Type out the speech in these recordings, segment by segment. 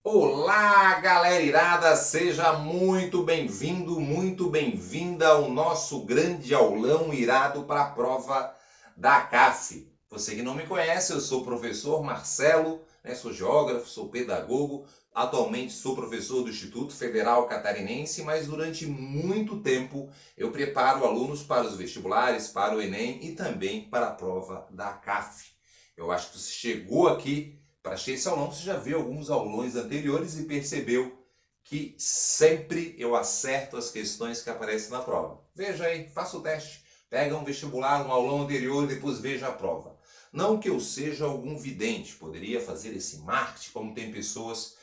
Olá, galera irada! Seja muito bem-vindo, muito bem-vinda ao nosso grande aulão irado para a prova da CAF. Você que não me conhece, eu sou o professor Marcelo, sou geógrafo, sou pedagogo, atualmente sou professor do Instituto Federal Catarinense, mas durante muito tempo eu preparo alunos para os vestibulares, para o Enem e também para a prova da CAF. Eu acho que você chegou aqui para esse aulão, você já viu alguns aulões anteriores e percebeu que sempre eu acerto as questões que aparecem na prova. Veja aí, faça o teste. Pega um vestibular, um aulão anterior e depois veja a prova. Não que eu seja algum vidente, poderia fazer esse marketing, como tem pessoas,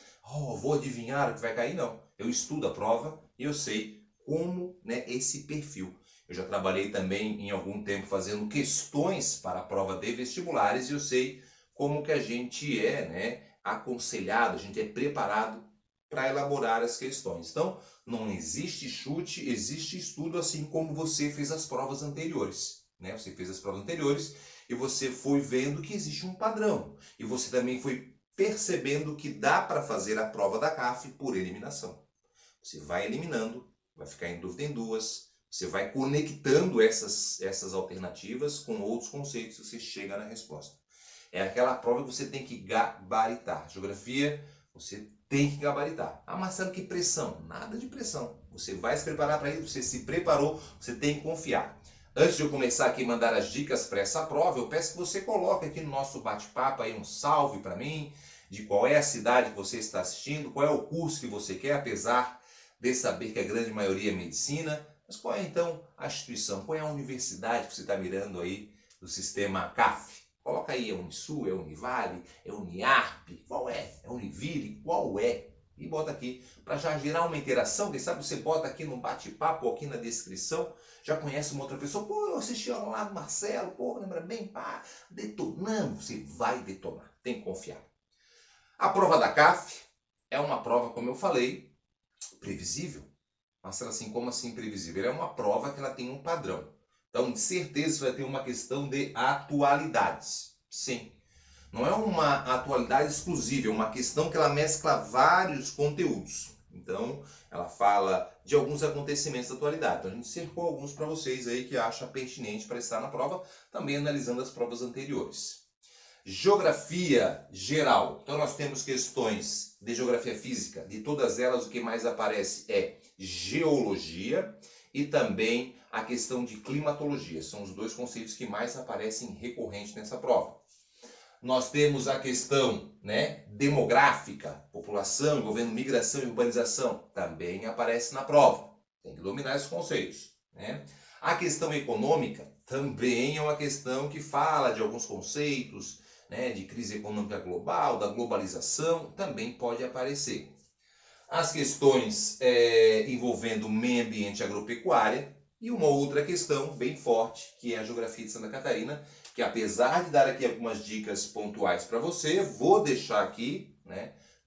vou adivinhar o que vai cair. Não, eu estudo a prova e eu sei como esse perfil. Eu já trabalhei também em algum tempo fazendo questões para a prova de vestibulares e eu sei como que a gente é aconselhado, a gente é preparado para elaborar as questões. Então, não existe chute, existe estudo, assim como você fez as provas anteriores. Você fez as provas anteriores e você foi vendo que existe um padrão. E você também foi percebendo que dá para fazer a prova da CAF por eliminação. Você vai eliminando, vai ficar em dúvida em duas, você vai conectando essas alternativas com outros conceitos e você chega na resposta. É aquela prova que você tem que gabaritar. Geografia, você tem que gabaritar. Ah, Marcelo, que pressão? Nada de pressão. Você vai se preparar para isso, você se preparou, você tem que confiar. Antes de eu começar aqui a mandar as dicas para essa prova, eu peço que você coloque aqui no nosso bate-papo aí um salve para mim, de qual é a cidade que você está assistindo, qual é o curso que você quer, apesar de saber que a grande maioria é medicina, mas qual é então a instituição, qual é a universidade que você está mirando aí do sistema CAF? Coloca aí, é Unisul, é Univale, é Uniarp, qual é? É Univille, qual é? E bota aqui, para já gerar uma interação, quem sabe você bota aqui no bate-papo, aqui na descrição, já conhece uma outra pessoa, pô, eu assisti ao lado do Marcelo, pô, lembra bem, pá, detonando, você vai detonar, tem que confiar. A prova da CAF é uma prova, como eu falei, previsível. Marcelo, assim, como assim previsível? É uma prova que ela tem um padrão. Então, de certeza, você vai ter uma questão de atualidades. Sim. Não é uma atualidade exclusiva, é uma questão que ela mescla vários conteúdos. Então, ela fala de alguns acontecimentos da atualidade. Então, a gente cercou alguns para vocês aí que acha pertinente para estar na prova, também analisando as provas anteriores. Geografia geral. Então, nós temos questões de geografia física. De todas elas, o que mais aparece é geologia e também a questão de climatologia. São os dois conceitos que mais aparecem recorrente nessa prova. Nós temos a questão demográfica, população envolvendo migração e urbanização, também aparece na prova. Tem que dominar esses conceitos. A questão econômica também é uma questão que fala de alguns conceitos, de crise econômica global, da globalização, também pode aparecer. As questões envolvendo meio ambiente e agropecuária, e uma outra questão bem forte, que é a geografia de Santa Catarina, que apesar de dar aqui algumas dicas pontuais para você, vou deixar aqui,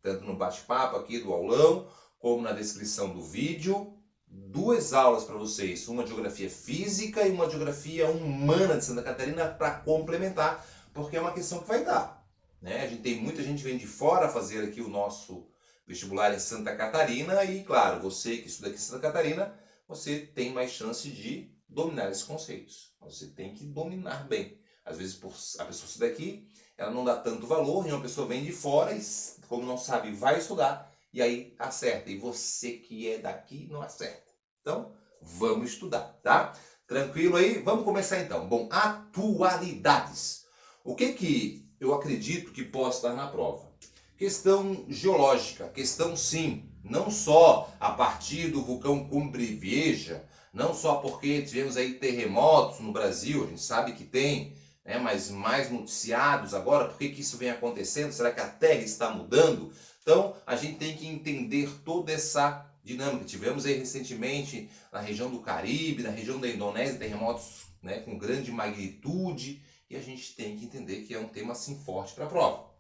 tanto no bate-papo aqui do aulão, como na descrição do vídeo, duas aulas para vocês, uma de geografia física e uma de geografia humana de Santa Catarina para complementar, porque é uma questão que vai dar. A gente tem muita gente que vem de fora fazer aqui o nosso vestibular em Santa Catarina e, claro, você que estuda aqui em Santa Catarina, você tem mais chance de dominar esses conceitos. Você tem que dominar bem. Às vezes a pessoa estuda aqui, ela não dá tanto valor, e uma pessoa vem de fora e, como não sabe, vai estudar e aí acerta. E você que é daqui não acerta. Então, vamos estudar, tá? Tranquilo aí? Vamos começar então. Bom, atualidades. O que eu acredito que possa estar na prova? Questão geológica, questão sim, não só a partir do vulcão Cumbreveja, não só porque tivemos aí terremotos no Brasil, a gente sabe que tem, mas mais noticiados agora, por que isso vem acontecendo? Será que a Terra está mudando? Então, a gente tem que entender toda essa dinâmica. Tivemos aí recentemente na região do Caribe, na região da Indonésia, terremotos com grande magnitude, e a gente tem que entender que é um tema assim forte para a prova.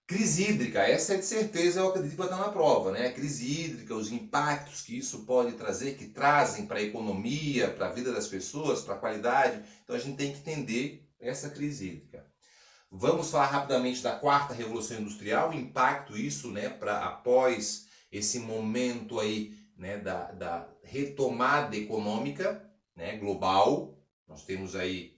Crise hídrica, essa é de certeza, eu acredito que vai estar na prova, A crise hídrica, os impactos que isso pode trazer, que trazem para a economia, para a vida das pessoas, para a qualidade. Então a gente tem que entender essa crise hídrica. Vamos falar rapidamente da quarta revolução industrial, o impacto isso, né, para após esse momento aí, né, da retomada econômica, né, global. Nós temos aí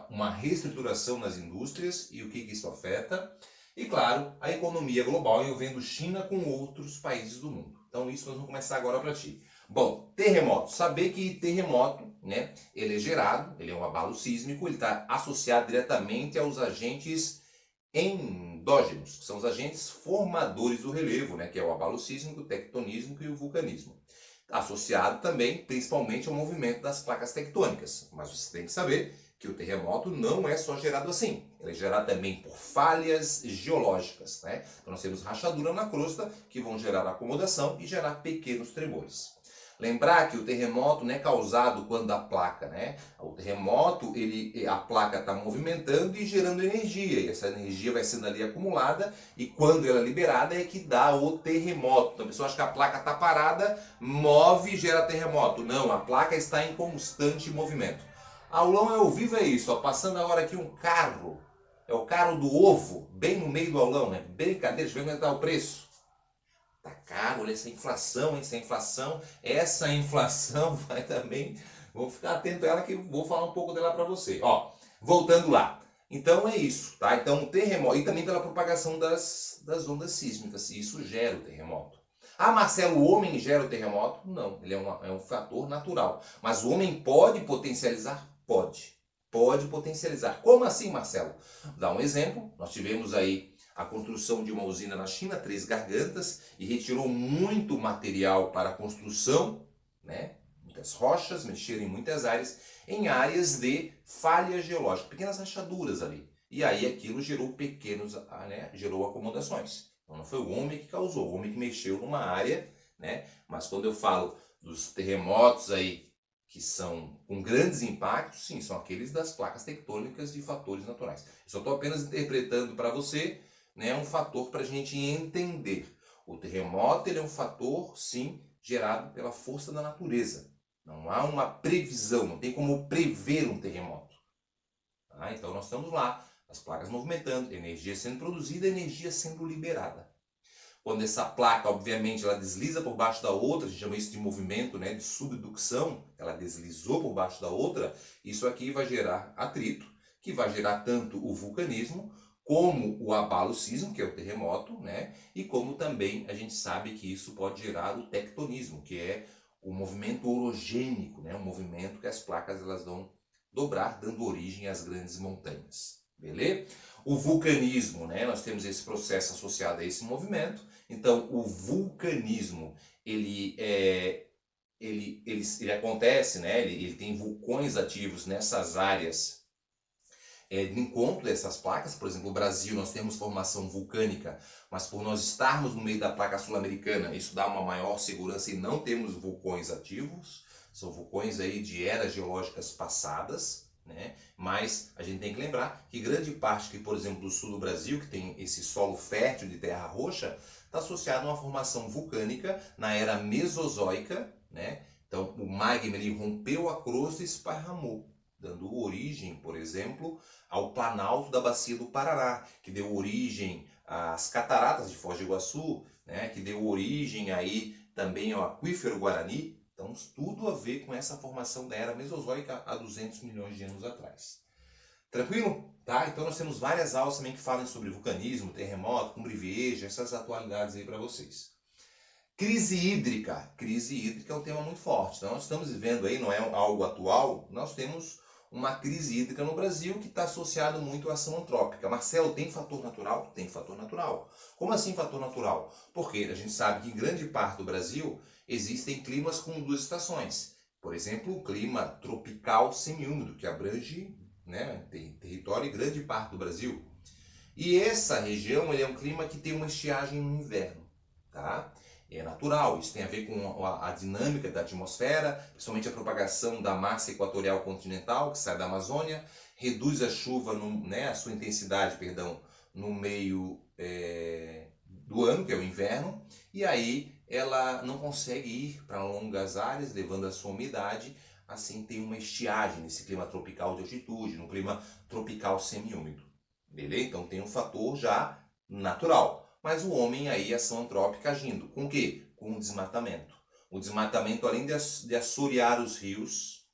uma reestruturação nas indústrias e o que isso afeta. E claro, a economia global envolvendo China com outros países do mundo. Então isso nós vamos começar agora para ti. Bom, terremoto. Saber que terremoto, né, ele é gerado, ele é um abalo sísmico, ele está associado diretamente aos agentes endógenos, que são os agentes formadores do relevo, né, que é o abalo sísmico, o tectonismo e o vulcanismo. Associado também, principalmente, ao movimento das placas tectônicas. Mas você tem que saber que o terremoto não é só gerado assim. Ele é gerado também por falhas geológicas, né? Então nós temos rachadura na crosta que vão gerar acomodação e gerar pequenos tremores. Lembrar que o terremoto não é causado quando a placa, né? O terremoto, a placa está movimentando e gerando energia. E essa energia vai sendo ali acumulada e quando ela é liberada é que dá o terremoto. Então a pessoa acha que a placa está parada, move e gera terremoto. Não, a placa está em constante movimento. Aulão ao vivo é isso, ó, passando agora aqui um carro. É o carro do ovo, bem no meio do aulão, né? Brincadeira, deixa eu ver quanto está o preço. Tá caro, olha essa inflação, essa inflação vai também, vou ficar atento a ela que vou falar um pouco dela para você. Ó, voltando lá. Então é isso, tá? Então o terremoto, e também pela propagação das ondas sísmicas, isso gera o terremoto. Ah, Marcelo, o homem gera o terremoto? Não, ele é um fator natural. Mas o homem pode potencializar? Pode. Pode potencializar. Como assim, Marcelo? Dá um exemplo, nós tivemos aí a construção de uma usina na China, Três Gargantas, e retirou muito material para a construção, né? Muitas rochas, mexeram em muitas áreas, em áreas de falha geológica, pequenas rachaduras ali. E aí aquilo gerou né? Gerou acomodações. Então não foi o homem que causou, o homem que mexeu numa área, né? Mas quando eu falo dos terremotos aí que são com grandes impactos, sim, são aqueles das placas tectônicas de fatores naturais. Eu só estou apenas interpretando para você, né, um fator para a gente entender. O terremoto ele é um fator, sim, gerado pela força da natureza. Não há uma previsão, não tem como prever um terremoto. Tá? Então nós estamos lá, as placas movimentando, energia sendo produzida, energia sendo liberada. Quando essa placa, obviamente, ela desliza por baixo da outra, a gente chama isso de movimento, né, de subducção, ela deslizou por baixo da outra, isso aqui vai gerar atrito, que vai gerar tanto o vulcanismo, como o abalo sísmico, que é o terremoto, né, e como também a gente sabe que isso pode gerar o tectonismo, que é o movimento orogênico, né, um movimento que as placas elas vão dobrar, dando origem às grandes montanhas. Beleza? O vulcanismo, né, nós temos esse processo associado a esse movimento. Então, o vulcanismo, ele acontece, né? Ele tem vulcões ativos nessas áreas de encontro dessas placas. Por exemplo, no Brasil nós temos formação vulcânica, mas por nós estarmos no meio da placa sul-americana, isso dá uma maior segurança e não temos vulcões ativos. São vulcões aí de eras geológicas passadas, né? Mas a gente tem que lembrar que grande parte, que, por exemplo, do sul do Brasil, que tem esse solo fértil de terra roxa, está associado a uma formação vulcânica na era mesozoica, né? Então o magma ele rompeu a crosta e esparramou, dando origem, por exemplo, ao planalto da bacia do Paraná, que deu origem às cataratas de Foz do Iguaçu, né? Que deu origem aí também ao aquífero Guarani. Então tudo a ver com essa formação da era mesozoica há 200 milhões de anos atrás. Tranquilo? Tá? Então nós temos várias aulas também que falam sobre vulcanismo, terremoto, cumbre-vieja, essas atualidades aí para vocês. Crise hídrica. Crise hídrica é um tema muito forte. Então nós estamos vivendo aí, não é algo atual, nós temos uma crise hídrica no Brasil que está associado muito à ação antrópica. Marcelo, tem fator natural? Tem fator natural. Como assim fator natural? Porque a gente sabe que em grande parte do Brasil existem climas com duas estações. Por exemplo, o clima tropical semiúmido, que abrange, né, território e grande parte do Brasil. E essa região é um clima que tem uma estiagem no inverno, tá? É natural, isso tem a ver com a dinâmica da atmosfera, principalmente a propagação da massa equatorial continental que sai da Amazônia, reduz a chuva, né, a sua intensidade, perdão, no meio do ano, que é o inverno, e aí ela não consegue ir para longas áreas, levando a sua umidade, assim tem uma estiagem nesse clima tropical de altitude, no clima tropical semiúmido. beleza? Então tem um fator já natural. Mas o homem aí, ação antrópica agindo. Com o quê? Com o desmatamento. O desmatamento, além de assorear os rios,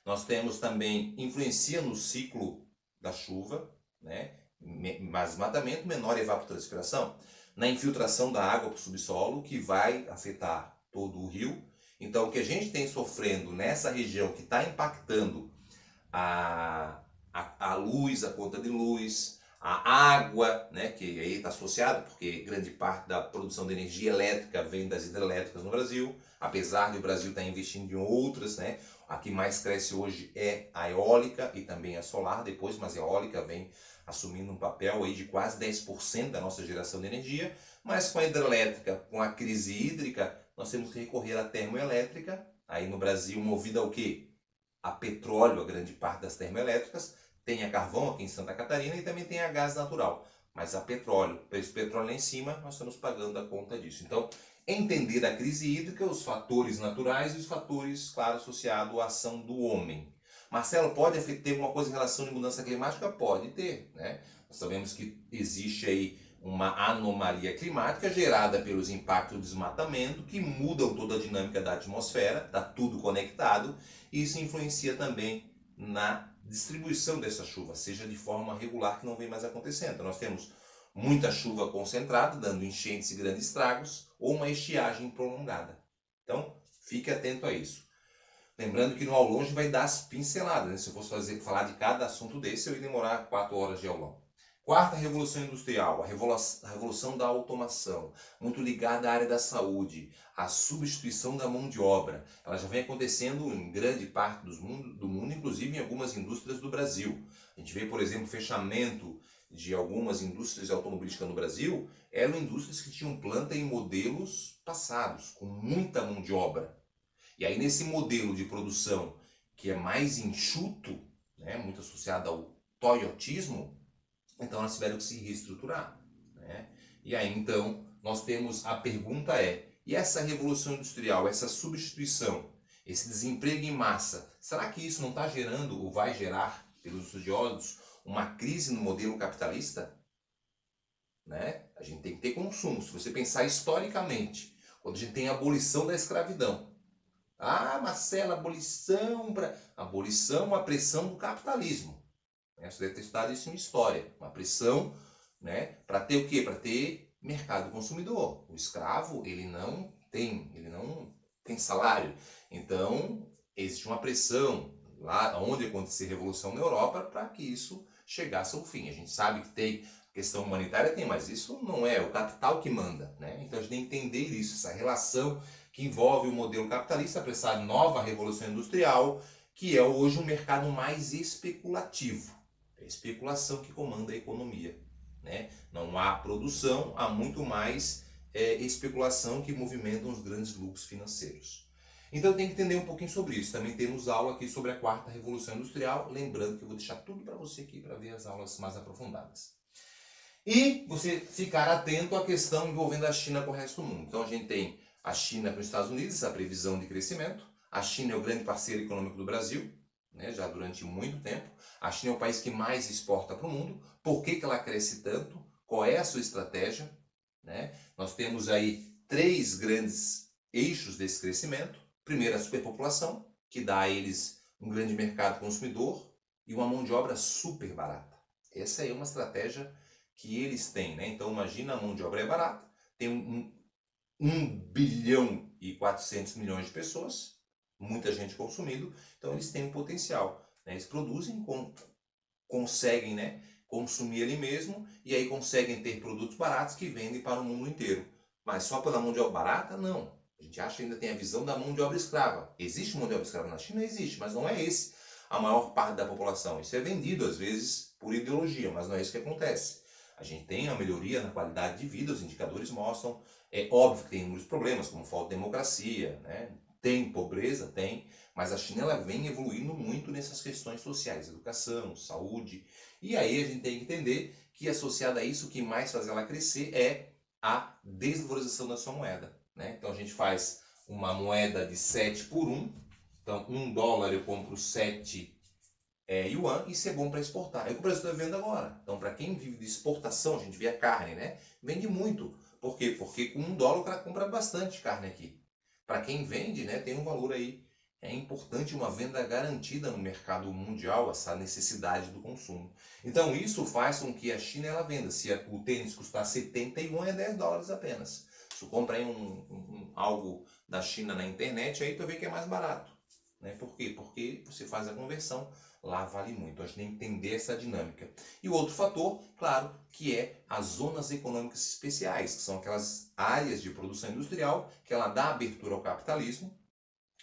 nós temos também, influencia no ciclo da chuva, né? Mais desmatamento, menor evapotranspiração. Na infiltração da água para o subsolo, que vai afetar todo o rio. Então, o que a gente tem sofrendo nessa região que está impactando a luz, a conta de luz, a água, né, que aí está associado, porque grande parte da produção de energia elétrica vem das hidrelétricas no Brasil, apesar de o Brasil estar investindo em outras, né, a que mais cresce hoje é a eólica e também a solar depois, mas a eólica vem assumindo um papel aí de quase 10% da nossa geração de energia, mas com a hidrelétrica, com a crise hídrica, nós temos que recorrer à termoelétrica, aí no Brasil movida ao quê? A petróleo, a grande parte das termoelétricas, tem a carvão aqui em Santa Catarina e também tem a gás natural. Mas a petróleo, preço do petróleo lá em cima, nós estamos pagando a conta disso. Então, entender a crise hídrica, os fatores naturais e os fatores, claro, associados à ação do homem. Marcelo, pode ter alguma coisa em relação à mudança climática? Pode ter, né? Nós sabemos que existe aí uma anomalia climática gerada pelos impactos do desmatamento que mudam toda a dinâmica da atmosfera, está tudo conectado, e isso influencia também na distribuição dessa chuva, seja de forma regular, que não vem mais acontecendo. Então, nós temos muita chuva concentrada, dando enchentes e grandes estragos, ou uma estiagem prolongada. Então, fique atento a isso. Lembrando que no aulão a gente vai dar as pinceladas, né? Se eu fosse falar de cada assunto desse, eu ia demorar 4 horas de aulão. Quarta revolução industrial, a revolução da automação, muito ligada à área da saúde, a substituição da mão de obra. Ela já vem acontecendo em grande parte do mundo, inclusive em algumas indústrias do Brasil. A gente vê, por exemplo, o fechamento de algumas indústrias automobilísticas no Brasil, eram indústrias que tinham planta em modelos passados, com muita mão de obra. E aí nesse modelo de produção que é mais enxuto, né, muito associado ao toyotismo, então elas tiveram que se reestruturar, né? E aí então nós temos, a pergunta é, e essa revolução industrial, essa substituição, esse desemprego em massa, será que isso não está gerando ou vai gerar, pelos estudiosos, uma crise no modelo capitalista? Né? A gente tem que ter consumo. Se você pensar historicamente, quando a gente tem a abolição da escravidão, Marcelo, abolição, a pressão do capitalismo. Você deve ter estudado isso em história. Uma pressão, né, para ter o quê? Para ter mercado consumidor. O escravo, ele não tem salário. Então, existe uma pressão lá onde aconteceu a Revolução na Europa para que isso chegasse ao fim. A gente sabe que tem questão humanitária, mas isso não é o capital que manda, né? Então a gente tem que entender isso, essa relação que envolve o modelo capitalista para essa nova revolução industrial, que é hoje um mercado mais especulativo. É a especulação que comanda a economia, né? Não há produção, há muito mais especulação que movimenta os grandes lucros financeiros. Então tem que entender um pouquinho sobre isso. Também temos aula aqui sobre a quarta revolução industrial, lembrando que eu vou deixar tudo para você aqui para ver as aulas mais aprofundadas. E você ficar atento à questão envolvendo a China com o resto do mundo. Então a gente tem a China com os Estados Unidos, essa previsão de crescimento. A China é o grande parceiro econômico do Brasil, né, já durante muito tempo. A China é o país que mais exporta para o mundo. Por que ela cresce tanto? Qual é a sua estratégia? Né? Nós temos aí 3 grandes eixos desse crescimento. Primeiro, a superpopulação, que dá a eles um grande mercado consumidor e uma mão de obra super barata. Essa é uma estratégia que eles têm, né? Então imagina, a mão de obra é barata, tem 1 bilhão e 400 milhões de pessoas, muita gente consumindo, então eles têm um potencial, né? Eles produzem, conseguem, né, consumir ali mesmo, e aí conseguem ter produtos baratos que vendem para o mundo inteiro. Mas só pela mão de obra barata? Não. A gente acha que ainda tem a visão da mão de obra escrava. Existe mão de obra escrava na China? Existe, mas não é esse a maior parte da população. Isso é vendido, às vezes, por ideologia, mas não é isso que acontece. A gente tem uma melhoria na qualidade de vida, os indicadores mostram. É óbvio que tem muitos problemas, como falta de democracia, né? Tem pobreza, tem, mas a China ela vem evoluindo muito nessas questões sociais, educação, saúde. E aí a gente tem que entender que associado a isso, o que mais faz ela crescer é a desvalorização da sua moeda, né? Então a gente faz uma moeda de 7 por 1, então $1 eu compro 7 yuan, isso é bom para exportar. É o que o Brasil está vendo agora. Então, para quem vive de exportação, a gente vê a carne, né? Vende muito. Por quê? Porque com $1 o cara compra bastante carne aqui. Para quem vende, né, tem um valor aí. É importante uma venda garantida no mercado mundial, essa necessidade do consumo. Então, isso faz com que a China ela venda. Se o tênis custar 70 yuan, é $10 apenas. Se tu compra aí algo da China na internet, aí tu vê que é mais barato. Né? Por quê? Porque você faz a conversão, lá vale muito. A gente tem que entender essa dinâmica. E o outro fator, claro, que é as zonas econômicas especiais, que são aquelas áreas de produção industrial que ela dá abertura ao capitalismo.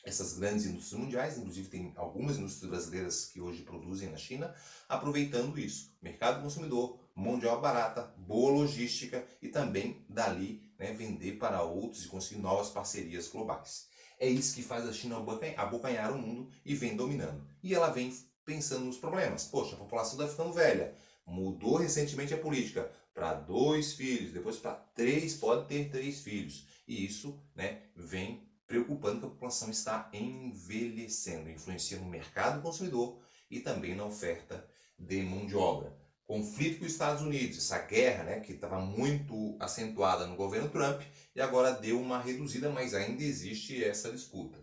Essas grandes indústrias mundiais, inclusive tem algumas indústrias brasileiras que hoje produzem na China, aproveitando isso. Mercado consumidor, mão de obra barata, boa logística e também dali, né, vender para outros e conseguir novas parcerias globais. É isso que faz a China abocanhar o mundo e vem dominando. E ela vem pensando nos problemas. Poxa, a população está ficando velha. Mudou recentemente a política para 2 filhos, depois para 3, pode ter 3 filhos. E isso, né, vem preocupando que a população está envelhecendo, influencia no mercado consumidor e também na oferta de mão de obra. Conflito com os Estados Unidos, essa guerra, né, que estava muito acentuada no governo Trump e agora deu uma reduzida, mas ainda existe essa disputa.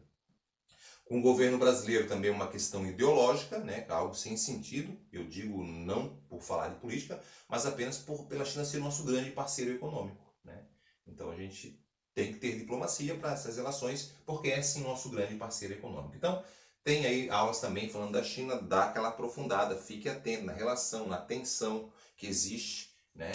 Com o governo brasileiro também uma questão ideológica, né, algo sem sentido, eu digo não por falar de política, mas apenas pela China ser nosso grande parceiro econômico. Né? Então a gente tem que ter diplomacia para essas relações, porque é sim nosso grande parceiro econômico. Então, tem aí aulas também falando da China, dá aquela aprofundada, fique atento na relação, na tensão que existe, né?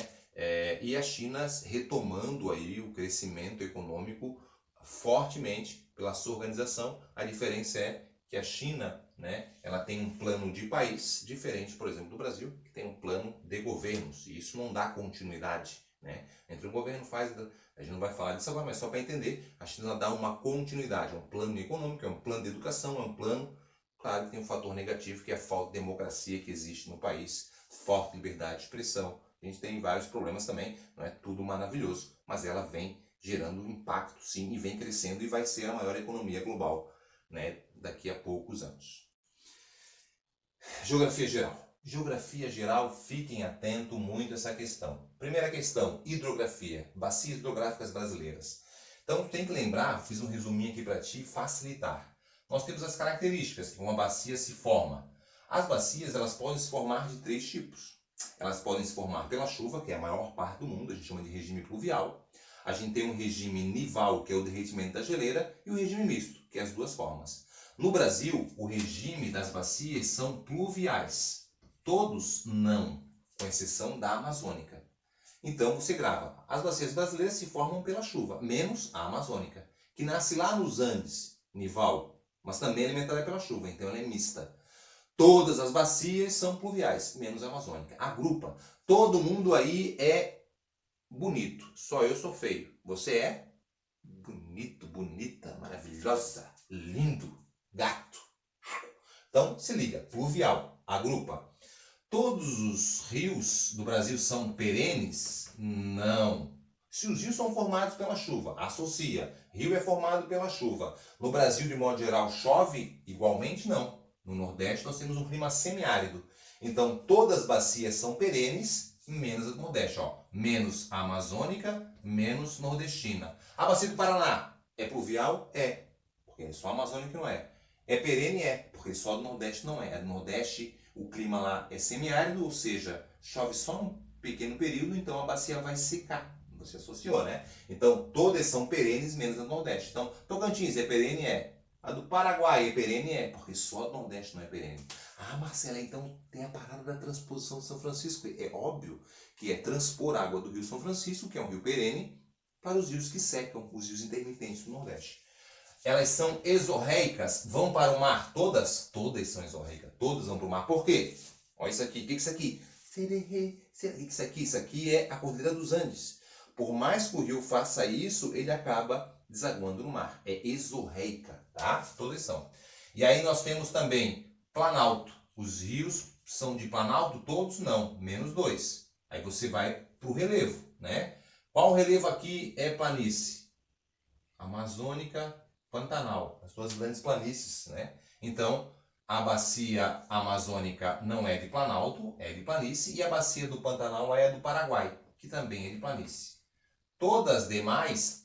E a China retomando aí o crescimento econômico fortemente pela sua organização. A diferença é que a China, né, ela tem um plano de país diferente, por exemplo, do Brasil, que tem um plano de governos, e isso não dá continuidade. Né? Entre um governo faz... A gente não vai falar disso agora, mas só para entender, a China dá uma continuidade, é um plano econômico, é um plano de educação, é um plano, claro que tem um fator negativo, que é a falta de democracia que existe no país, forte liberdade de expressão. A gente tem vários problemas também, não é tudo maravilhoso, mas ela vem gerando impacto sim, e vem crescendo e vai ser a maior economia global, né, daqui a poucos anos. Geografia geral. Geografia geral, fiquem atentos muito a essa questão. Primeira questão, hidrografia, bacias hidrográficas brasileiras. Então, tem que lembrar, fiz um resuminho aqui para ti facilitar. Nós temos as características que uma bacia se forma. As bacias, elas podem se formar de 3 tipos. Elas podem se formar pela chuva, que é a maior parte do mundo, a gente chama de regime pluvial. A gente tem um regime nival, que é o derretimento da geleira, e o regime misto, que é as duas formas. No Brasil, o regime das bacias são pluviais. Todos não, com exceção da amazônica. Então você grava, as bacias brasileiras se formam pela chuva, menos a amazônica, que nasce lá nos Andes, nival, mas também é alimentada pela chuva, então ela é mista. Todas as bacias são pluviais, menos a amazônica. Agrupa. Todo mundo aí é bonito, só eu sou feio. Você é bonito, bonita, maravilhosa, lindo, gato. Então se liga, pluvial, agrupa. Todos os rios do Brasil são perenes? Não. Se os rios são formados pela chuva, associa. Rio é formado pela chuva. No Brasil, de modo geral, chove? Igualmente não. No Nordeste nós temos um clima semiárido. Então todas as bacias são perenes, menos a do Nordeste. Ó. Menos a amazônica, menos nordestina. A bacia do Paraná é pluvial? É. Porque só a amazônica não é. É perene? É. Porque só do Nordeste não é. A do Nordeste... O clima lá é semiárido, ou seja, chove só um pequeno período, então a bacia vai secar. Você associou, né? Então, todas são perenes, menos a do Nordeste. Então, Tocantins é perene? É. A do Paraguai é perene? É. Porque só a do Nordeste não é perene. Ah, Marcela, então tem a parada da transposição de São Francisco. É óbvio que é transpor a água do Rio São Francisco, que é um rio perene, para os rios que secam, os rios intermitentes do Nordeste. Elas são exorreicas, vão para o mar todas? Todas são exorreicas, todas vão para o mar. Por quê? Olha isso aqui, o que é isso aqui? Isso aqui é a Cordilheira dos Andes. Por mais que o rio faça isso, ele acaba desaguando no mar. É exorreica, tá? Todas são. E aí nós temos também planalto. Os rios são de planalto? Todos não, menos 2. Aí você vai para o relevo, né? Qual relevo aqui é planície? Amazônica, Pantanal, as duas grandes planícies, né? Então, A bacia amazônica não é de planalto, é de planície, e a bacia do Pantanal é do Paraguai, que também é de planície. Todas demais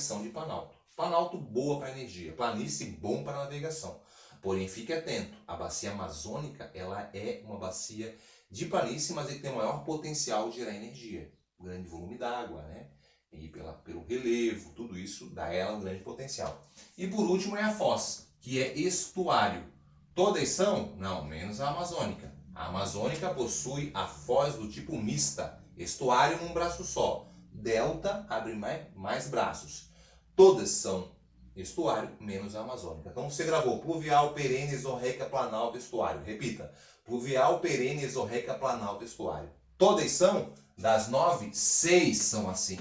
são de planalto. Planalto boa para energia, planície bom para navegação. Porém, fique atento, a bacia amazônica ela é uma bacia de planície, mas ele tem o maior potencial de gerar energia. O grande volume d'água, né? E pelo relevo, tudo isso dá a ela um grande potencial. E por último é a foz, que é estuário. Todas são? Não, menos a amazônica. A amazônica possui a foz do tipo mista, estuário num braço só. Delta abre mais braços. Todas são estuário, menos a amazônica. Então você gravou pluvial, perene, exorreica, planalto, estuário. Repita. Pluvial, perene, exorreica, planalto, estuário. Todas são? Das 9, 6 são assim.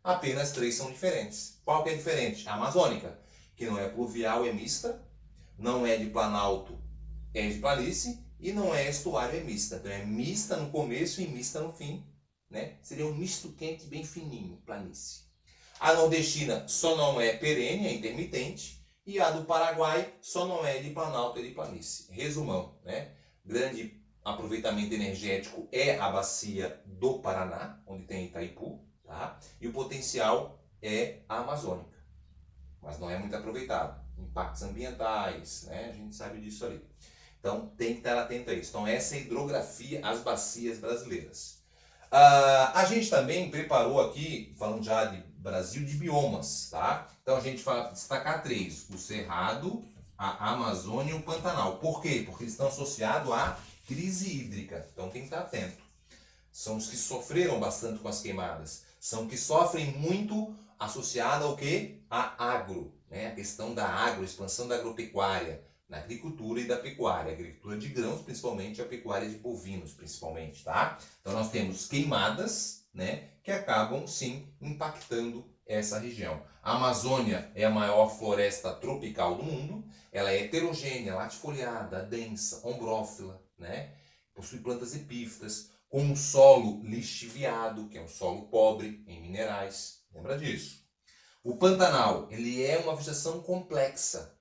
Apenas 3 são diferentes. Qual que é diferente? A amazônica, que não é pluvial, é mista. Não é de planalto, é de planície. E não é estuário, é mista. Então é mista no começo e mista no fim. Né? Seria um misto quente bem fininho, planície. A nordestina só não é perene, é intermitente. E a do Paraguai só não é de planalto, é de planície. Resumão, né? Grande aproveitamento energético é a bacia do Paraná, onde tem Itaipu, tá? E o potencial é a amazônica, mas não é muito aproveitado. Impactos ambientais, né? A gente sabe disso ali. Então tem que estar atento a isso. Então essa é a hidrografia, as bacias brasileiras. A gente também preparou aqui, falando já de Brasil, de biomas, tá? Então a gente vai destacar 3, o Cerrado, a Amazônia e o Pantanal. Por quê? Porque eles estão associados à crise hídrica, então tem que estar atento. São os que sofreram bastante com as queimadas, são que sofrem muito associado ao quê? A agro, né? A questão da agro, expansão da agropecuária, na agricultura e da pecuária, agricultura de grãos principalmente, a pecuária de bovinos principalmente, tá? Então nós temos queimadas, né, que acabam sim impactando essa região. A Amazônia é a maior floresta tropical do mundo, ela é heterogênea, latifoliada, densa, ombrófila, né? Possui plantas epífitas, com um solo lixiviado, que é um solo pobre em minerais, lembra disso? O Pantanal, ele é uma vegetação complexa,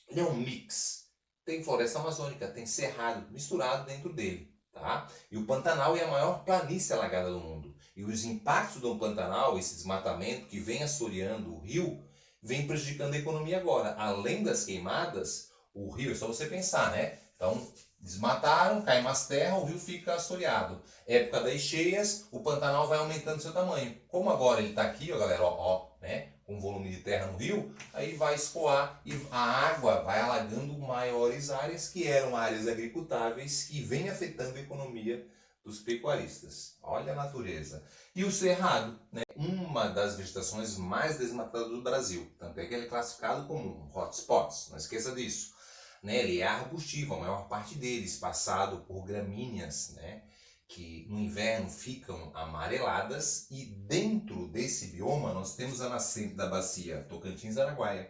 ele é um mix. Tem floresta amazônica, tem cerrado misturado dentro dele, tá? E o Pantanal é a maior planície alagada do mundo. E os impactos do Pantanal, esse desmatamento que vem assoreando o rio, vem prejudicando a economia agora. Além das queimadas, o rio, é só você pensar, né? Então, desmataram, cai mais terra, o rio fica assoreado. Época das cheias, o Pantanal vai aumentando seu tamanho. Como agora ele está aqui, ó, galera, ó, né? Com volume de terra no rio, aí vai escoar e a água vai alagando maiores áreas que eram áreas agricultáveis que vem afetando a economia dos pecuaristas. Olha a natureza. E o cerrado, né? Uma das vegetações mais desmatadas do Brasil. Tanto é que ele é classificado como um hotspot, não esqueça disso. Né? Ele é arbustivo, a maior parte deles, passado por gramíneas, né? Que no inverno ficam amareladas, e dentro desse bioma nós temos a nascente da bacia Tocantins-Araguaia,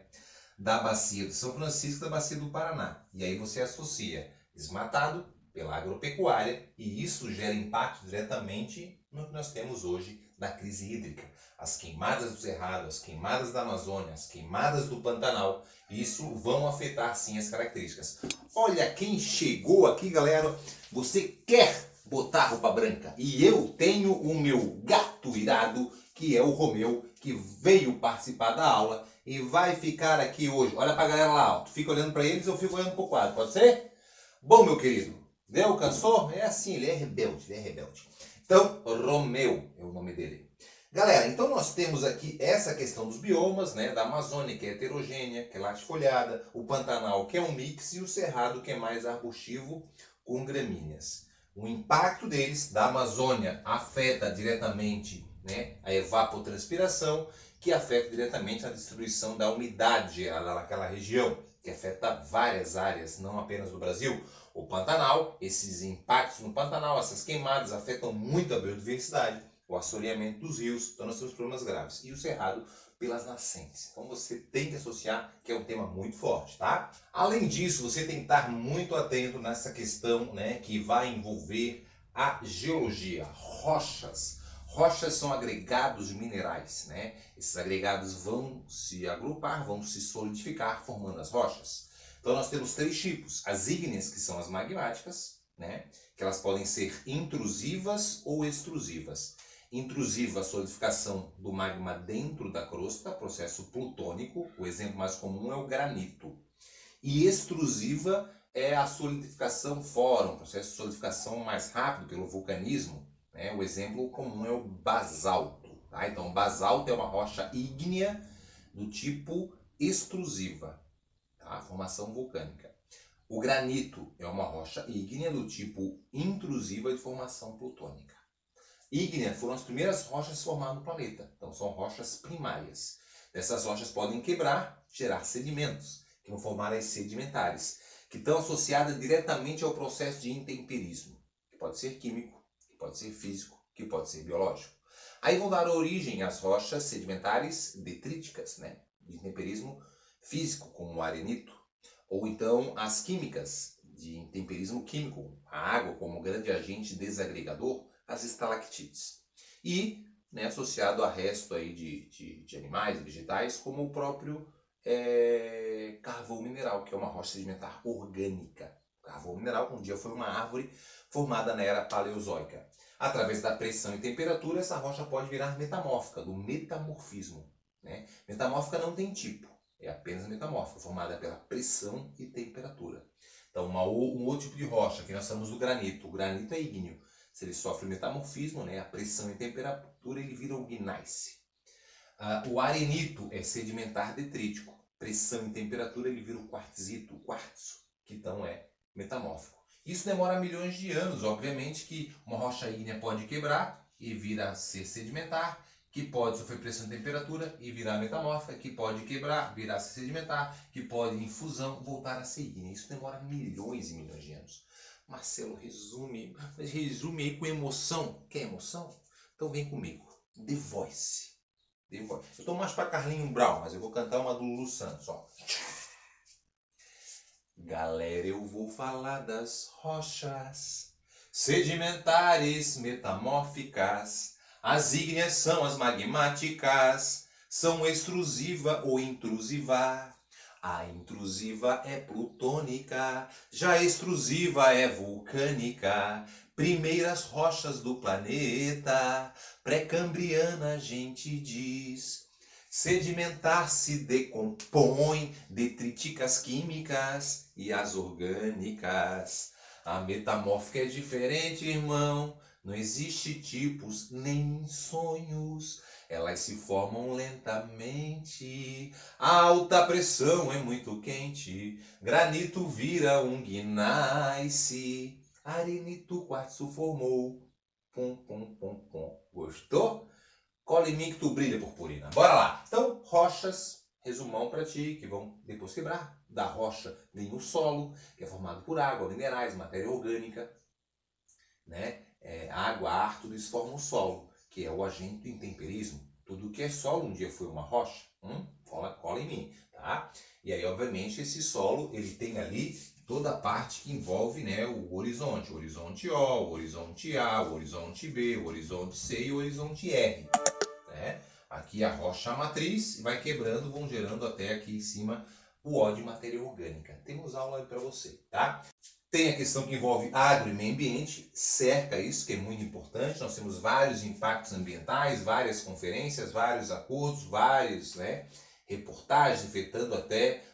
da bacia de São Francisco e da bacia do Paraná. E aí você associa desmatado pela agropecuária, e isso gera impacto diretamente no que nós temos hoje da crise hídrica. As queimadas do Cerrado, as queimadas da Amazônia, as queimadas do Pantanal, isso vão afetar sim as características. Olha quem chegou aqui, galera. Você quer botar roupa branca? E eu tenho o meu gato irado, que é o Romeu, que veio participar da aula e vai ficar aqui hoje. Olha pra galera lá, ó. Tu fica olhando pra eles, eu fico olhando pro quadro, pode ser? Bom, meu querido, deu, cansou? É assim, ele é rebelde, ele é rebelde. Então, Romeu é o nome dele. Galera, então nós temos aqui essa questão dos biomas, né, da Amazônia, que é heterogênea, que é latifoliada, o Pantanal, que é um mix, e o Cerrado, que é mais arbustivo, com gramíneas. O impacto deles, da Amazônia, afeta diretamente, né, a evapotranspiração, que afeta diretamente a distribuição da umidade naquela região, que afeta várias áreas, não apenas do Brasil. O Pantanal, esses impactos no Pantanal, essas queimadas afetam muito a biodiversidade, o assoreamento dos rios, então nós temos problemas graves. E o Cerrado pelas nascentes. Então você tem que associar, que é um tema muito forte, tá? Além disso, você tem que estar muito atento nessa questão, né, que vai envolver a geologia, rochas. Rochas são agregados de minerais, né? Esses agregados vão se agrupar, vão se solidificar, formando as rochas. Então nós temos três tipos: as ígneas, que são as magmáticas, né? Que elas podem ser intrusivas ou extrusivas. Intrusiva, a solidificação do magma dentro da crosta, processo plutônico. O exemplo mais comum é o granito. E extrusiva é a solidificação fora, um processo de solidificação mais rápido pelo vulcanismo, né? O exemplo comum é o basalto. Tá? Então, o basalto é uma rocha ígnea do tipo extrusiva, tá? Formação vulcânica. O granito é uma rocha ígnea do tipo intrusiva de formação plutônica. Ígnea foram as primeiras rochas formadas no planeta, então são rochas primárias. Essas rochas podem quebrar, gerar sedimentos, que vão formar as sedimentares, que estão associadas diretamente ao processo de intemperismo, que pode ser químico, que pode ser físico, que pode ser biológico. Aí vão dar origem às rochas sedimentares detríticas, né? De intemperismo físico, como o arenito, ou então as químicas, de intemperismo químico, a água como grande agente desagregador, as estalactites. E, né, associado a resto aí de animais e vegetais, como o próprio carvão mineral, que é uma rocha sedimentar orgânica. O carvão mineral um dia foi uma árvore formada na era paleozoica. Através da pressão e temperatura, essa rocha pode virar metamórfica, do metamorfismo. Né? Metamórfica não tem tipo, é apenas metamórfica, formada pela pressão e temperatura. Então, um outro tipo de rocha, que nós chamamos do granito. O granito é ígneo. Se ele sofre metamorfismo, né, a pressão e temperatura, ele vira o gneiss. O arenito é sedimentar detrítico. Pressão e temperatura, ele vira o quartzito, o quartzo, que então é metamórfico. Isso demora milhões de anos. Obviamente que uma rocha ígnea pode quebrar e vir a ser sedimentar, que pode sofrer pressão e temperatura e virar metamórfica, que pode quebrar, virar a ser sedimentar, que pode, em fusão, voltar a ser ígnea. Isso demora milhões e milhões de anos. Marcelo, resume aí com emoção. Quer emoção? Então vem comigo. The Voice. The Voice. Eu estou mais para Carlinho Brown, mas eu vou cantar uma do Lulu Santos. Ó. Galera, eu vou falar das rochas sedimentares metamórficas. As ígneas são as magmáticas, são extrusiva ou intrusiva. A intrusiva é plutônica, já a extrusiva é vulcânica. Primeiras rochas do planeta, pré-cambriana a gente diz. Sedimentar se decompõe, detríticas químicas e as orgânicas. A metamórfica é diferente, irmão. Não existe tipos nem sonhos. Elas se formam lentamente. A alta pressão é muito quente. Granito vira um gneiss. Arenito quartzo formou. Pum, pum, pum, pum. Gostou? Cola em mim que tu brilha, purpurina. Bora lá. Então, rochas, resumão para ti, que vão depois quebrar. Da rocha vem o solo, que é formado por água, minerais, matéria orgânica, né? Água, ar, tudo isso forma o solo, que é o agente do intemperismo. Tudo que é solo um dia foi uma rocha. Cola em mim, tá? E aí, obviamente, esse solo, ele tem ali toda a parte que envolve, né, o horizonte O, o horizonte A, o horizonte B, o horizonte C e o horizonte R. Né? Aqui a rocha matriz vai quebrando, vão gerando até aqui em cima o O de matéria orgânica. Temos aula aí para você, tá? Tem a questão que envolve agro e meio ambiente, cerca isso, que é muito importante. Nós temos vários impactos ambientais, várias conferências, vários acordos, vários, né, reportagens afetando até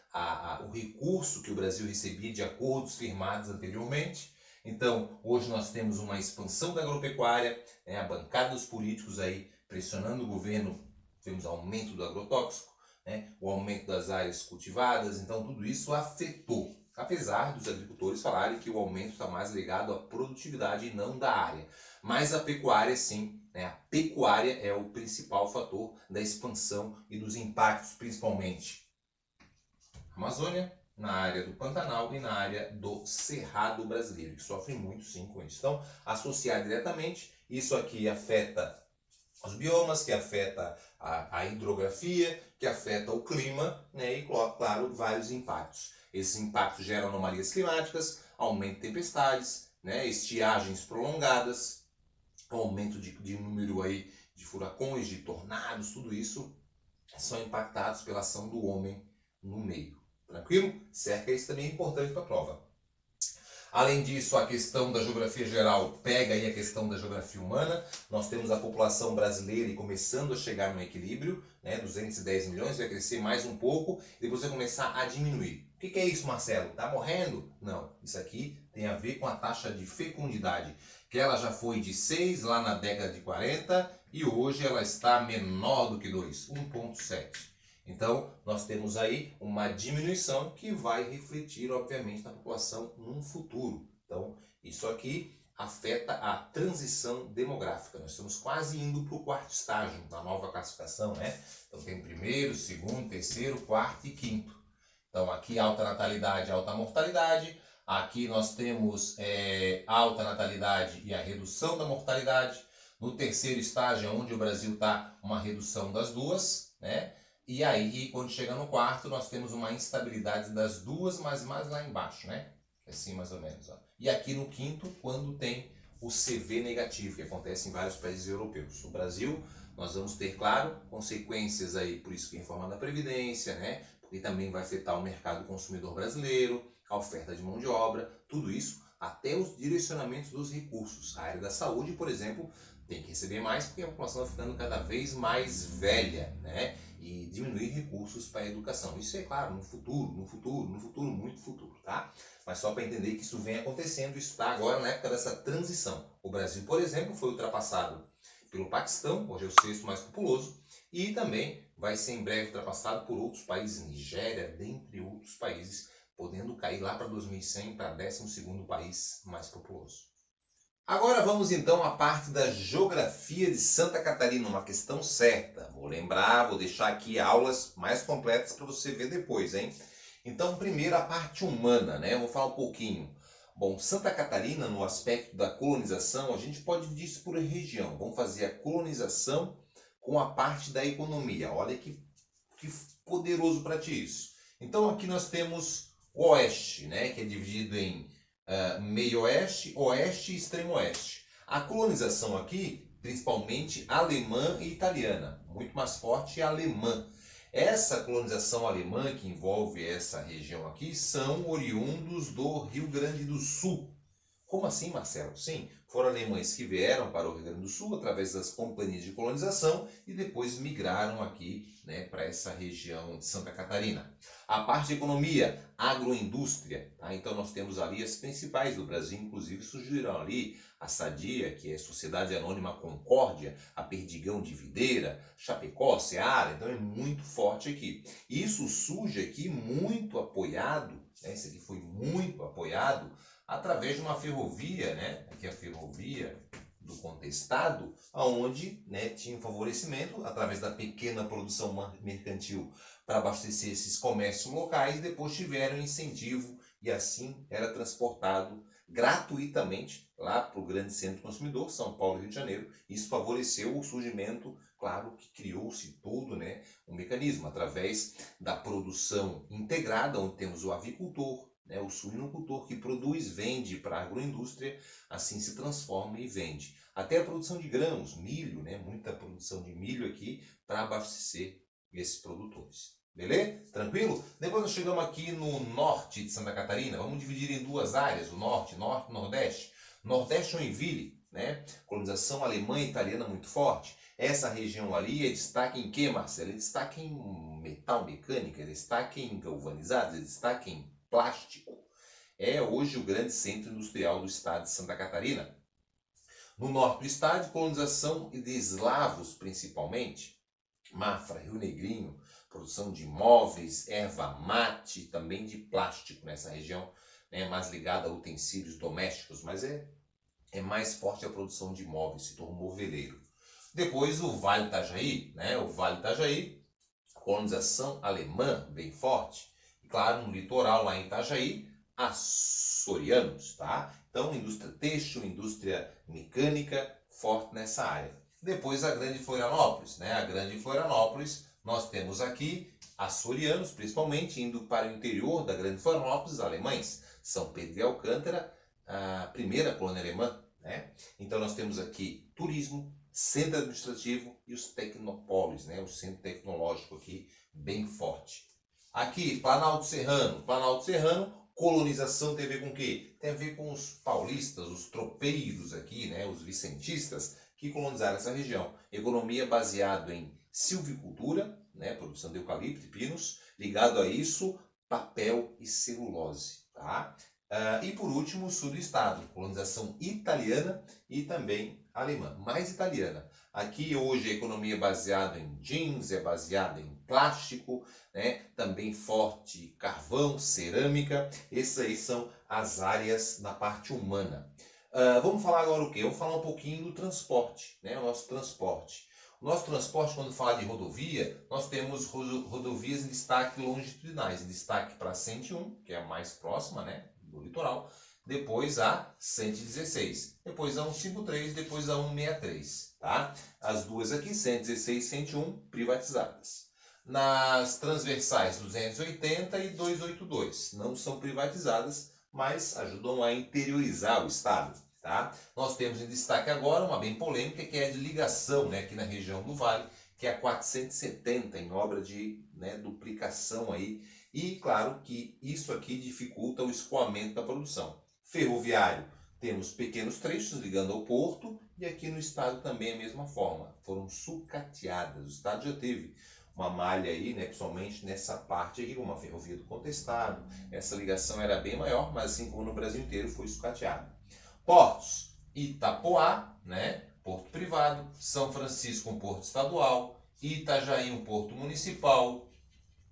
o recurso que o Brasil recebia de acordos firmados anteriormente. Então, hoje nós temos uma expansão da agropecuária, né, a bancada dos políticos aí pressionando o governo, temos aumento do agrotóxico, né, o aumento das áreas cultivadas, então tudo isso afetou. Apesar dos agricultores falarem que o aumento está mais ligado à produtividade e não da área. Mas a pecuária, sim, né? A pecuária é o principal fator da expansão e dos impactos, principalmente na Amazônia, na área do Pantanal e na área do Cerrado brasileiro, que sofrem muito, sim, com isso. Então, associar diretamente, isso aqui afeta os biomas, que afeta a hidrografia, que afeta o clima, né? E, claro, vários impactos. Esses impactos geram anomalias climáticas, aumento de tempestades, né? Estiagens prolongadas, aumento de número aí de furacões, de tornados, tudo isso são impactados pela ação do homem no meio. Tranquilo? Cerca, isso também é importante para a prova. Além disso, a questão da geografia geral pega aí a questão da geografia humana. Nós temos a população brasileira e começando a chegar no equilíbrio, né? 210 milhões, vai crescer mais um pouco, e depois vai começar a diminuir. O que é isso, Marcelo? Está morrendo? Não, isso aqui tem a ver com a taxa de fecundidade, que ela já foi de 6 lá na década de 40 e hoje ela está menor do que 2, 1,7. Então, nós temos aí uma diminuição que vai refletir, obviamente, na população num futuro. Então, isso aqui afeta a transição demográfica. Nós estamos quase indo para o quarto estágio da nova classificação, né? Então, tem primeiro, segundo, terceiro, quarto e quinto. Então, aqui alta natalidade, alta mortalidade. Aqui nós temos alta natalidade e a redução da mortalidade. No terceiro estágio, onde o Brasil está, uma redução das duas, né? E aí, quando chega no quarto, nós temos uma instabilidade das duas, mas mais lá embaixo, né? Assim, mais ou menos. Ó. E aqui no quinto, quando tem o CV negativo, que acontece em vários países europeus. No Brasil, nós vamos ter, claro, consequências aí, por isso que é informada a Previdência, né? Porque também vai afetar o mercado consumidor brasileiro, a oferta de mão de obra, tudo isso, até os direcionamentos dos recursos. A área da saúde, por exemplo, tem que receber mais porque a população vai ficando cada vez mais velha, né? E diminuir recursos para a educação. Isso é claro, no futuro, muito futuro, tá? Mas só para entender que isso vem acontecendo, isso está agora na época dessa transição. O Brasil, por exemplo, foi ultrapassado pelo Paquistão, hoje é o sexto mais populoso, e também vai ser em breve ultrapassado por outros países, Nigéria, dentre outros países, podendo cair lá para 2100 para 12º país mais populoso. Agora vamos então à parte da geografia de Santa Catarina, uma questão certa. Vou lembrar, vou deixar aqui aulas mais completas para você ver depois, hein? Então, primeiro a parte humana, né? Eu vou falar um pouquinho. Bom, Santa Catarina, no aspecto da colonização, a gente pode dividir isso por região. Vamos fazer a colonização com a parte da economia. Olha que poderoso para ti isso. Então, aqui nós temos o Oeste, né? Que é dividido em meio oeste, oeste e extremo oeste. A colonização aqui, principalmente alemã e italiana, muito mais forte é a alemã. Essa colonização alemã que envolve essa região aqui são oriundos do Rio Grande do Sul. Como assim, Marcelo? Sim, foram alemães que vieram para o Rio Grande do Sul através das companhias de colonização e depois migraram aqui, né, para essa região de Santa Catarina. A parte de economia, agroindústria, tá? Então nós temos ali as principais do Brasil, inclusive surgiram ali a Sadia, que é Sociedade Anônima Concórdia, a Perdigão de Videira, Chapecó, Ceará, então é muito forte aqui. Isso surge aqui muito apoiado, né? Esse aqui foi muito apoiado através de uma ferrovia, né? Aqui é a ferrovia do Contestado, onde, né, tinha um favorecimento através da pequena produção mercantil para abastecer esses comércios locais, depois tiveram incentivo e assim era transportado gratuitamente lá para o grande centro consumidor, São Paulo e Rio de Janeiro. Isso favoreceu o surgimento, claro que criou-se todo, né, um mecanismo através da produção integrada, onde temos o avicultor, né, o suinocultor que produz, vende para a agroindústria, assim se transforma e vende. Até a produção de grãos, milho, né, muita produção de milho aqui para abastecer esses produtores. Beleza? Tranquilo? Depois nós chegamos aqui no norte de Santa Catarina. Vamos dividir em duas áreas, o norte e nordeste. Nordeste Joinville, né? Colonização alemã e italiana muito forte. Essa região ali é destaque em quê, Marcelo? É destaque em metal mecânica, é destaque em galvanizados, é destaque em plástico. É hoje o grande centro industrial do estado de Santa Catarina. No norte do estado, colonização de eslavos principalmente. Mafra, Rio Negrinho, produção de móveis, erva mate, também de plástico nessa região, né, mais ligada a utensílios domésticos, mas é mais forte a produção de móveis, se tornou veleiro. Depois o Vale Itajaí, né, o Vale Itajaí, colonização alemã bem forte. E claro, no litoral lá em Itajaí, açorianos, tá? Então, indústria têxtil, indústria mecânica, forte nessa área. Depois a Grande Florianópolis, né? A Grande Florianópolis, nós temos aqui açorianos, principalmente, indo para o interior da Grande Florianópolis, alemães. São Pedro de Alcântara, a primeira colônia alemã, né? Então nós temos aqui turismo, centro administrativo e os tecnopólios, né? O centro tecnológico aqui bem forte. Aqui, Planalto Serrano. Planalto Serrano, colonização tem a ver com o quê? Tem a ver com os paulistas, os tropeiros aqui, né? Os vicentistas que colonizaram essa região. Economia baseada em silvicultura, né? Produção de eucalipto e pinos. Ligado a isso, papel e celulose, tá? E por último, o sul do estado, colonização italiana e também alemã, mais italiana. Aqui hoje a economia é baseada em jeans, é baseada em plástico, né? Também forte carvão, cerâmica. Essas aí são as áreas da parte humana. Vamos falar agora o quê? Vamos falar um pouquinho do transporte, né? O nosso transporte. O nosso transporte, quando fala de rodovia, nós temos rodovias em destaque longitudinais, em destaque para a 101, que é a mais próxima, né, do litoral, depois a 116, depois a 153, depois a 163, tá? As duas aqui, 116 e 101, privatizadas. Nas transversais 280 e 282, não são privatizadas, mas ajudam a interiorizar o estado. Tá? Nós temos em destaque agora uma bem polêmica, que é a de ligação, né, aqui na região do Vale, que é a 470, em obra de, né, duplicação aí. E claro que isso aqui dificulta o escoamento da produção. Ferroviário, temos pequenos trechos ligando ao porto, e aqui no estado também a mesma forma. Foram sucateadas. O estado já teve uma malha aí, né, principalmente nessa parte aqui, uma ferrovia do Contestado. Essa ligação era bem maior, mas assim como no Brasil inteiro foi sucateada. Portos, Itapoá, né, porto privado, São Francisco, um porto estadual, Itajaí, um porto municipal,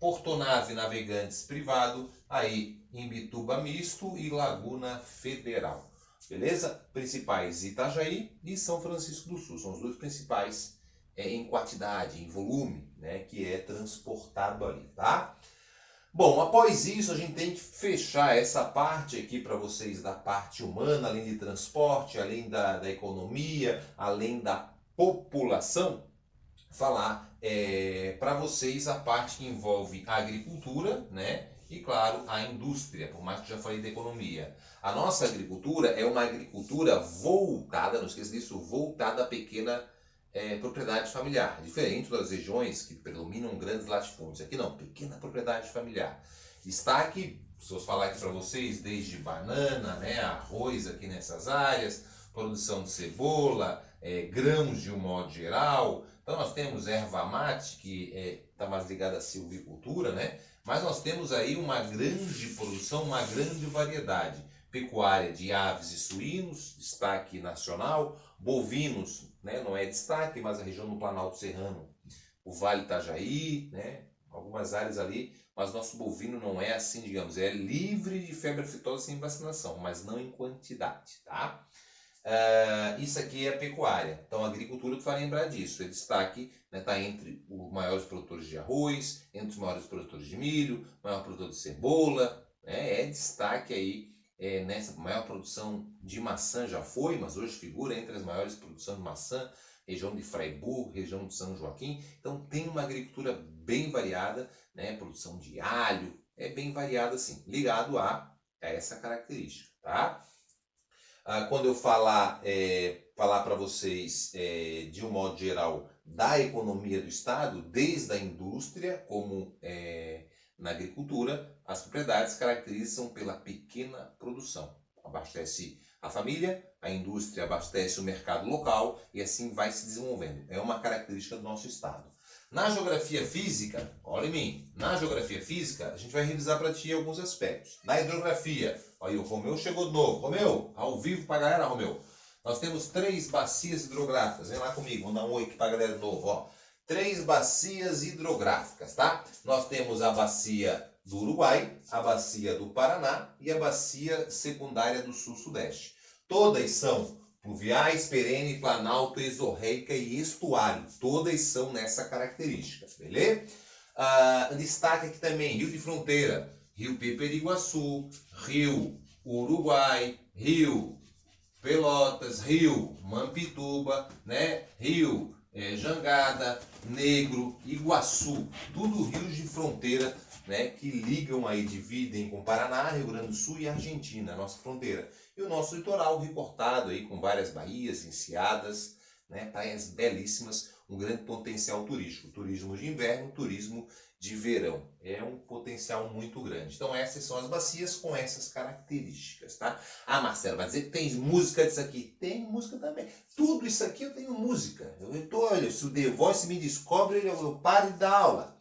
Portonave Navegantes privado, aí Imbituba misto e Laguna Federal. Beleza? Principais Itajaí e São Francisco do Sul, são os dois principais em quantidade, em volume, né, que é transportado ali, tá? Bom, após isso a gente tem que fechar essa parte aqui para vocês da parte humana, além de transporte, além da economia, além da população, falar para vocês a parte que envolve a agricultura, né? E claro, a indústria, por mais que eu já falei da economia. A nossa agricultura é uma agricultura voltada, não esqueça disso, voltada à pequena propriedade familiar, diferente das regiões que predominam grandes latifúndios. Aqui não, pequena propriedade familiar. Destaque, se eu falar aqui para vocês, desde banana, né, arroz aqui nessas áreas, produção de cebola, grãos de um modo geral. Então nós temos erva mate, que está mais ligada à silvicultura, né? Mas nós temos aí uma grande produção, uma grande variedade. Pecuária de aves e suínos, destaque nacional, bovinos, né, não é destaque, mas a região do Planalto Serrano, o Vale Itajaí, né, algumas áreas ali, mas nosso bovino não é assim, digamos, é livre de febre aftosa sem vacinação, mas não em quantidade, tá? Isso aqui é a pecuária, então a agricultura tu vai lembrar disso, é destaque, né, tá entre os maiores produtores de arroz, entre os maiores produtores de milho, maior produtor de cebola, né, é destaque aí. Nessa maior produção de maçã já foi, mas hoje figura entre as maiores produções de maçã, região de Fraiburgo, região de São Joaquim. Então tem uma agricultura bem variada, né? Produção de alho, é bem variada assim, ligado a essa característica, tá? Quando eu falar para vocês de um modo geral da economia do estado, desde a indústria como na agricultura, as propriedades caracterizam pela pequena produção. Abastece a família, a indústria abastece o mercado local e assim vai se desenvolvendo. É uma característica do nosso estado. Na geografia física, olha em mim, na geografia física a gente vai revisar para ti alguns aspectos. Na hidrografia, olha, o Romeu chegou de novo. Romeu, ao vivo para a galera, Romeu. Nós temos 3 bacias hidrográficas. Vem lá comigo, vamos dar um oi aqui para a galera de novo, ó. 3 bacias hidrográficas, tá? Nós temos a bacia do Uruguai, a bacia do Paraná e a bacia secundária do Sul-Sudeste. Todas são pluviais, perene, planalto, exorreica e estuário. Todas são nessa característica, beleza? Destaque aqui também, rio de fronteira, Rio Peperiguaçu, Rio Uruguai, Rio Pelotas, Rio Mampituba, né? Rio Jangada, Negro, Iguaçu, tudo rios de fronteira, né, que ligam aí, dividem com Paraná, Rio Grande do Sul e Argentina, a nossa fronteira. E o nosso litoral recortado aí com várias baías, enseadas, né? Praias belíssimas, um grande potencial turístico. Turismo de inverno, turismo de verão. É um potencial muito grande. Então essas são as bacias com essas características, tá? Ah, Marcelo, vai dizer que tem música disso aqui? Tem música também. Tudo isso aqui eu tenho música. Olha, se o The Voice me descobre, eu paro de dar aula.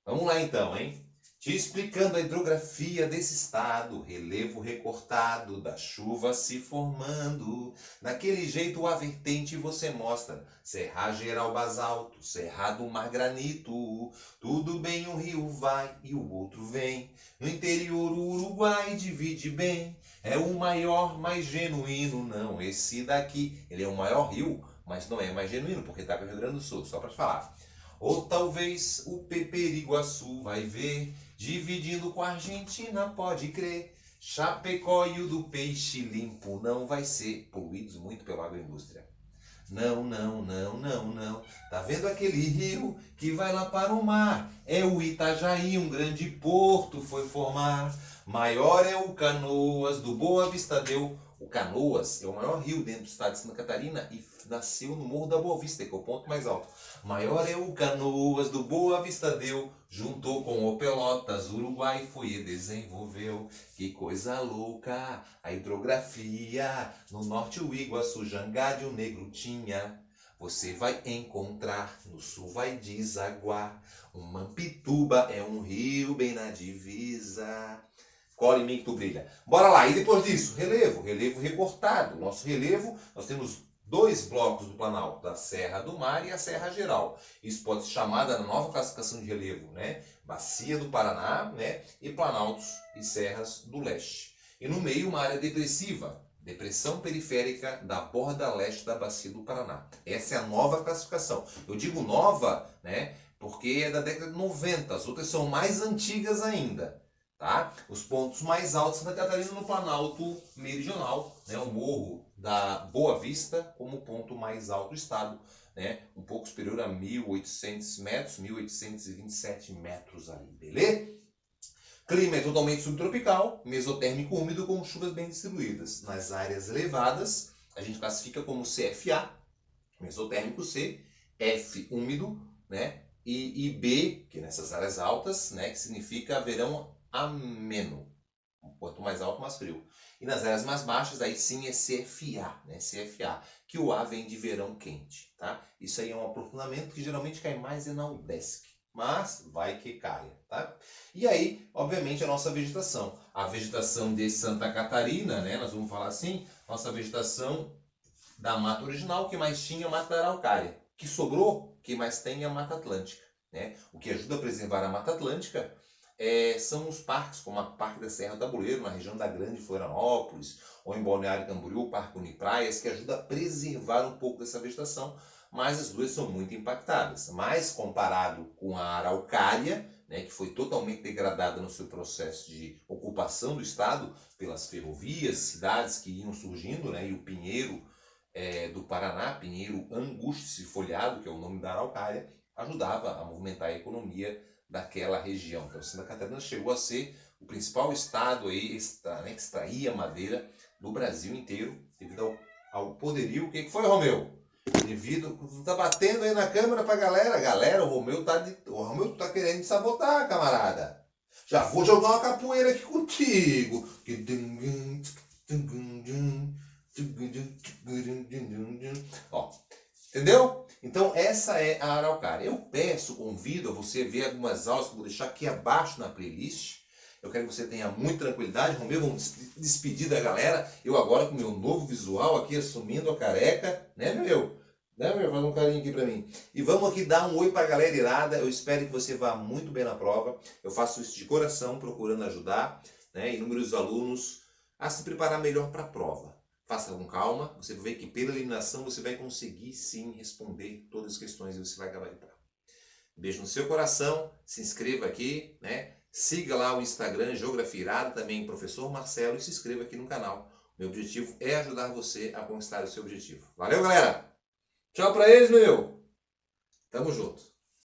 Vamos lá então, hein? Te explicando a hidrografia desse estado, relevo recortado da chuva se formando. Daquele jeito a vertente você mostra, serragem geral basalto, cerrado mar granito. Tudo bem, um rio vai e o outro vem. No interior o Uruguai divide bem. É o maior, mais genuíno, não. Esse daqui, ele é o maior rio, mas não é mais genuíno, porque está com o Rio Grande do Sul, só para te falar. Ou talvez o Peperiguaçu vai ver, dividindo com a Argentina, pode crer. Chapecó e o do peixe limpo não vai ser poluídos muito pela agroindústria. Não, não, não, não, não. Tá vendo aquele rio que vai lá para o mar? É o Itajaí, um grande porto foi formar. Maior é o Canoas, do Boa Vista deu. O Canoas é o maior rio dentro do estado de Santa Catarina e nasceu no Morro da Boa Vista, que é o ponto mais alto. Maior é o Canoas, do Boa Vista deu. Juntou com o Pelotas, Uruguai foi e desenvolveu. Que coisa louca, a hidrografia. No norte o Iguaçu, Jangada e o Negro tinha. Você vai encontrar, no sul vai desaguar. O Mampituba é um rio bem na divisa. Cola em mim que tu brilha. Bora lá, e depois disso, relevo recortado. Nosso relevo, nós temos 2 blocos do Planalto, da Serra do Mar e a Serra Geral. Isso pode ser chamada na nova classificação de relevo, né? Bacia do Paraná, né? E planaltos e serras do leste. E no meio uma área depressiva, depressão periférica da borda leste da Bacia do Paraná. Essa é a nova classificação. Eu digo nova, né? Porque é da década de 90, as outras são mais antigas ainda. Tá? Os pontos mais altos Santa Catarina no Planalto Meridional, né? O Morro da Boa Vista como ponto mais alto do estado, né? Um pouco superior a 1.800 metros, 1.827 metros ali, beleza? Clima é totalmente subtropical, mesotérmico úmido com chuvas bem distribuídas. Nas áreas elevadas, a gente classifica como CFA, mesotérmico C, F úmido, né? E B, que nessas áreas altas, né? Que significa verão ameno. Quanto mais alto, mais frio. E nas áreas mais baixas, aí sim é CFA, né? CFA, que o A vem de verão quente, tá? Isso aí é um aprofundamento que geralmente cai mais na UDESC, mas vai que caia, tá? E aí, obviamente, a nossa vegetação. A vegetação de Santa Catarina, né? Nós vamos falar assim, nossa vegetação da mata original, o que mais tinha a mata da araucária. O que sobrou, o que mais tem é a Mata Atlântica, né? O que ajuda a preservar a Mata Atlântica são os parques, como o Parque da Serra do Tabuleiro, na região da Grande Florianópolis, ou em Balneário Camboriú, o Parque Unipraias, que ajuda a preservar um pouco dessa vegetação, mas as duas são muito impactadas. Mas comparado com a araucária, né, que foi totalmente degradada no seu processo de ocupação do estado pelas ferrovias, cidades que iam surgindo, né, e o pinheiro do Paraná, pinheiro angustifoliado, que é o nome da araucária, ajudava a movimentar a economia daquela região. Então, Santa Catarina chegou a ser o principal estado aí, né, que extraía madeira do Brasil inteiro, devido ao poderio. O que foi, Romeu? Devido, tá batendo aí na câmera pra galera. Galera, o Romeu tá querendo sabotar, camarada. Já vou jogar uma capoeira aqui contigo. Ó, entendeu? Então essa é a araucária. Eu convido a você ver algumas aulas que eu vou deixar aqui abaixo na playlist. Eu quero que você tenha muita tranquilidade. Romeu, vamos despedir da galera. Eu agora com o meu novo visual aqui, assumindo a careca. Né, meu? Né, meu? Faz um carinho aqui pra mim. E vamos aqui dar um oi pra galera irada. Eu espero que você vá muito bem na prova. Eu faço isso de coração, procurando ajudar, né, inúmeros alunos a se preparar melhor para a prova. Faça com calma, você vai ver que pela eliminação você vai conseguir sim responder todas as questões e você vai gabaritar. Beijo no seu coração, se inscreva aqui, né? Siga lá o Instagram Geografia Irada, também Professor Marcelo, e se inscreva aqui no canal. Meu objetivo é ajudar você a conquistar o seu objetivo. Valeu, galera! Tchau pra eles, meu! Tamo junto!